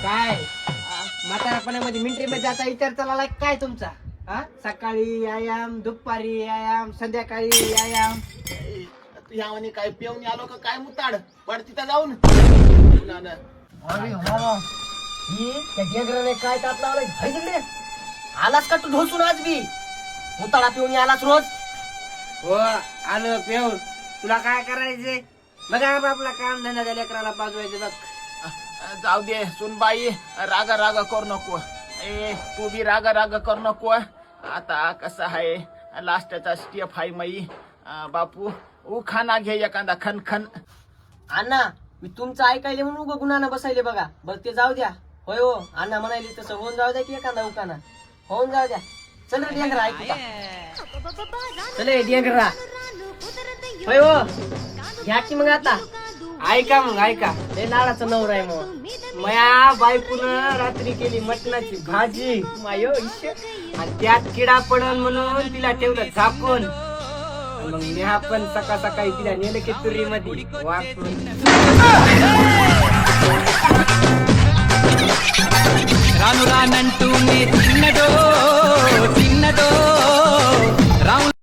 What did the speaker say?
काय म्हातारपणामध्ये मिलिटरीमध्ये जाता विचार चालला काय तुमचा? हा, सकाळी व्यायाम, दुपारी व्यायाम, संध्याकाळी व्यायाम. यावणी काय पिऊन आलो का काय मुताड पड तिथं जाऊन काय ताप लावलाय भाई तिकडे? आलास का तू ढोसून आज बी? मुताडा पिऊन आलास रोज? हो आलो पिऊन. तुला काय करायचंय? बघा आपला काम धंदा त्या लेकराला पाजवायचं बघ. जाऊ दे सुनबाई, रागा रागा करू नको. तू बी रागा रागा करू नको. आता कसं आहे लास्टचा स्टेप आहे मई. बापू उखाना घे एखादा खनखन. अण्णा मी तुमचं ऐकायले म्हणून उगा गुन्हा बसायले बघा. बरं ते जाऊ द्या. होय हो अण्णा म्हणाले तसं होऊन जाऊ द्या की एखादा उखाना होऊन जाऊ द्या. चल रे डेंगरा ऐकू का? चले डेंगरा. होय हो घ्या की मग आता ऐका. मग ऐका हे नाळाचं नवरा आहे. मग मया बायकून रात्री केली मटणाची भाजी मायो आणि त्यात किडा पडल म्हणून तिला ठेवलं झाकून. मग नेहा पण सकाळ सकाळी तिला नेलं की तुरी मध्ये वापरून. రాను రానంటూనే చిన్నదో